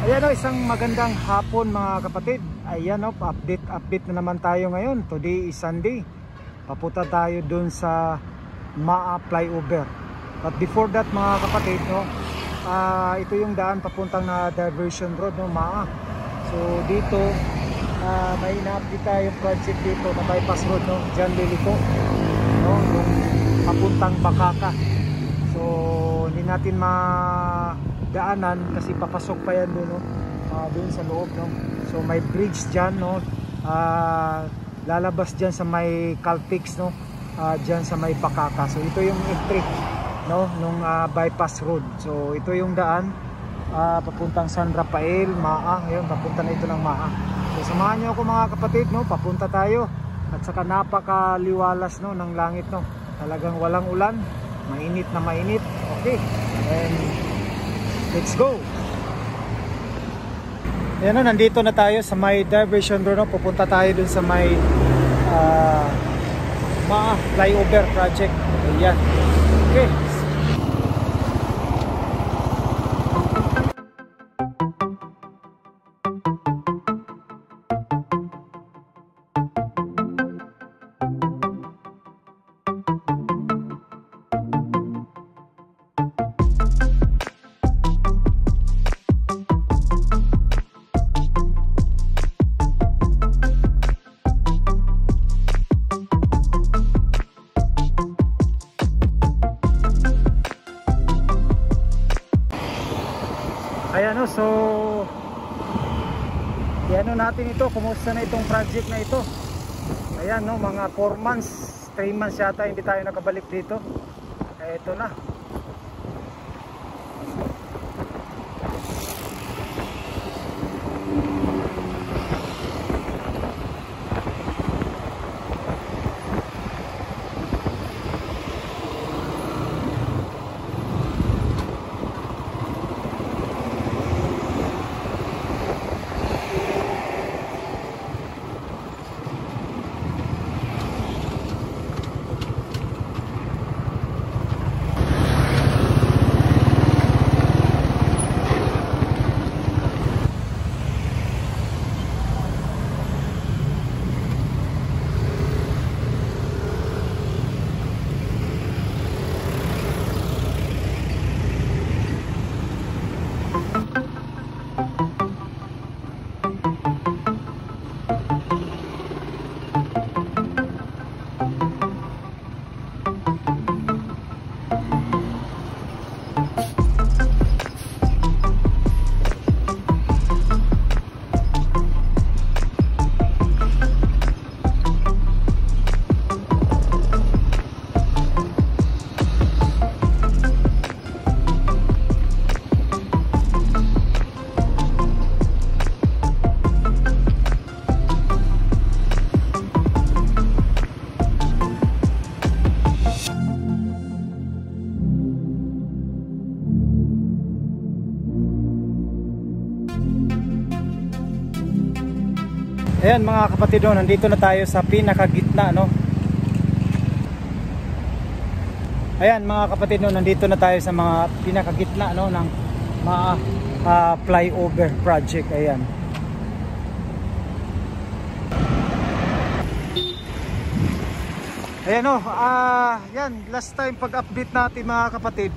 Ayan o, isang magandang hapon mga kapatid. Ayan o, update na naman tayo ngayon. Today is Sunday. Papunta tayo dun sa Maa flyover. But before that mga kapatid, no, ito yung daan papuntang na diversion road, no, Maa. So dito, may ina-update tayong project dito na bypass road, no, dyan liliko, no, yung papuntang Bakaka. So hindi natin daanan kasi papasok pa yan doon, no? Doon sa loob, no? So may bridge dyan, no? Lalabas dyan sa may Caltex, no? Dyan sa may Bakaka. So ito yung entry, no? Nung bypass road. So ito yung daan papuntang San Rafael, Maa. Ngayon papunta na ito ng Maa. So samahan nyo ako mga kapatid, no? Papunta tayo. At saka napakaliwalas, no, ng langit, no? Talagang walang ulan, mainit na mainit. Okay, and let's go. Ayan na, nandito na tayo sa may diversion road, no? Pupunta tayo dun sa may Maa flyover project. Ayan. Okay. Ayan, no, so yan natin ito, kumusta na itong project na ito. Ayan, no, mga 4 months 3 months yata hindi tayo nakabalik dito. Ito na. Ayan mga kapatid, no, nandito na tayo sa pinakagitna, no. Ayan mga kapatid, no, nandito na tayo sa mga pinakagitna, no, ng Maa flyover project. Ayan. Ayan, no, yan, last time pag-update natin mga kapatid,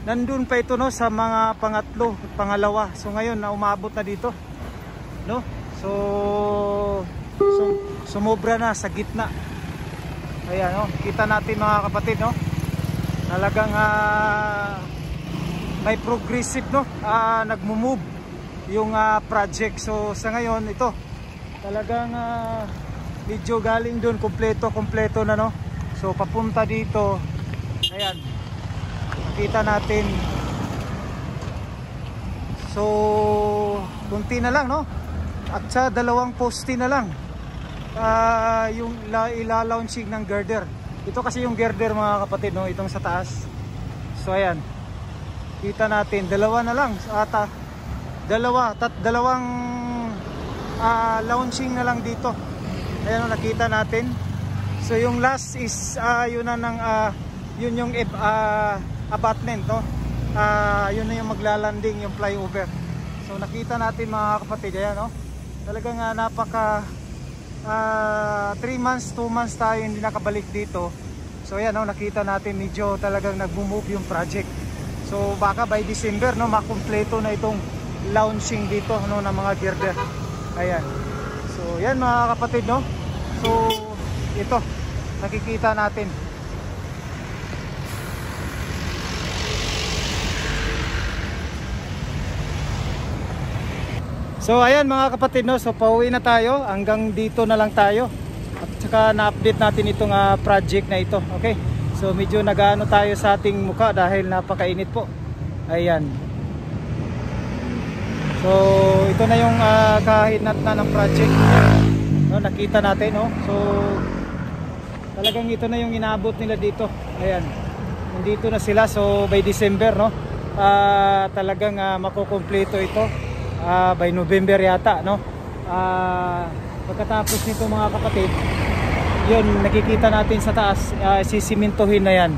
nandun pa ito, no, sa mga pangatlo, pangalawa. So ngayon na umabot na dito, no. So sumobra na sa gitna. Ayan, no, kita natin mga kapatid, no, talagang may progressive, no, nagmo-move yung project. So sa ngayon ito talagang medyo galing doon kompleto na, no. So papunta dito. Ayan, makita natin. So kunti na lang, no, at sa dalawang poste na lang yung ilalaunching ng girder. Ito kasi yung girder mga kapatid, no, itong sa taas. So ayan, kita natin dalawa na lang ata, dalawang launching na lang dito. Ayan, nakita natin. So yung last is yun na ng yun yung abutment, no. Yun na yung maglalanding yung flyover. So nakita natin mga kapatid, ayan no. Talagang napaka 3 months, 2 months tayo hindi nakabalik dito. So ayan no, nakita natin medyo talagang nagmo-move yung project. So baka by December no, makumpleto na itong launching dito no ng mga girder. Ayan. So yan mga kapatid no. So ito nakikita natin. So ayan mga kapatid no, so pauwi na tayo, hanggang dito na lang tayo. At saka na-update natin itong project na ito. Okay. So medyo nagaano tayo sa ating mukha dahil napakainit po. Ayan. So ito na yung kahinat na ng project. No, nakita natin no. So talagang ito na yung inaabot nila dito. Ayan. Nandito na sila, so by December no. Talagang makukumpleto ito. By November yata no. Pagkatapos nito mga kapatid, yun nakikita natin sa taas, sisimintuhin na yan.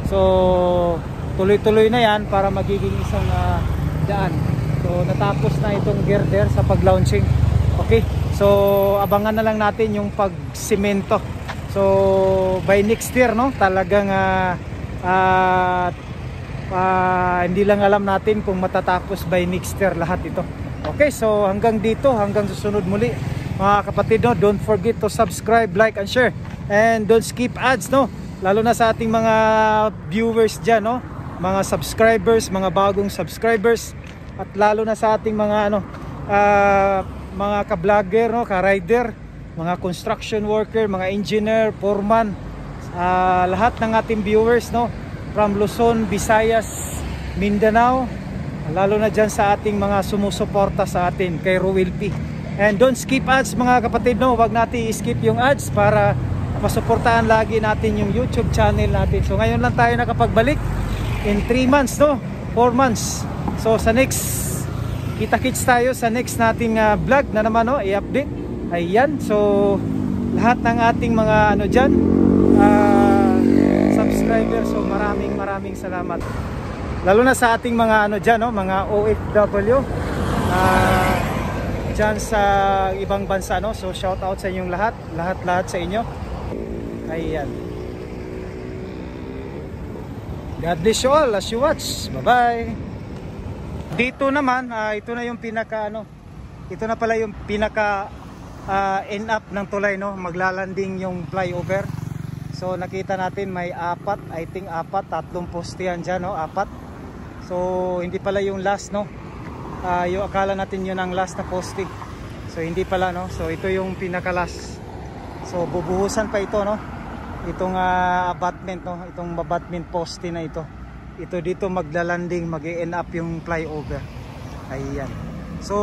So tuloy-tuloy na yan para magiging isang daan. So natapos na itong girder sa pag-launching. Okay, so abangan na lang natin yung pag-simento. So by next year no, talagang hindi lang alam natin kung matatapos by next year lahat ito. Okay, so hanggang dito, hanggang susunod muli mga kapatid no. Don't forget to subscribe, like and share, and don't skip ads no, lalo na sa ating mga viewers dyan no, mga subscribers, mga bagong subscribers, at lalo na sa ating mga mga ka-vlogger no, ka-rider, mga construction worker, mga engineer, foreman, lahat ng ating viewers no, from Luzon, Visayas, Mindanao, lalo na dyan sa ating mga sumusuporta sa atin kay Ruel P. And don't skip ads mga kapatid no, wag natin i-skip yung ads para masuportahan lagi natin yung YouTube channel natin. So ngayon lang tayo nakapagbalik in 3 months no, 4 months. So sa next, kita-kits tayo sa next nating vlog na naman no, i-update. Ayan, so lahat ng ating mga ano dyan, subscribers, so maraming salamat. Lalo na sa ating mga ano dyan no, mga OFW dyan sa ibang bansa no. So shout out sa inyong lahat sa inyo. Ayan. God bless you all as you watch. Bye bye. Dito naman ito na yung pinaka ano, ito na pala yung pinaka end up ng tulay no, maglalanding yung flyover. So nakita natin may apat, I think tatlong poste yan dyan no, apat. So hindi pala yung last no, yung akala natin yun ang last na poste. So hindi pala no, so ito yung pinaka last. So bubuhusan pa ito no, itong abutment no, itong abutment poste na ito. Ito dito maglalanding, mag-end up yung flyover. Ayan. So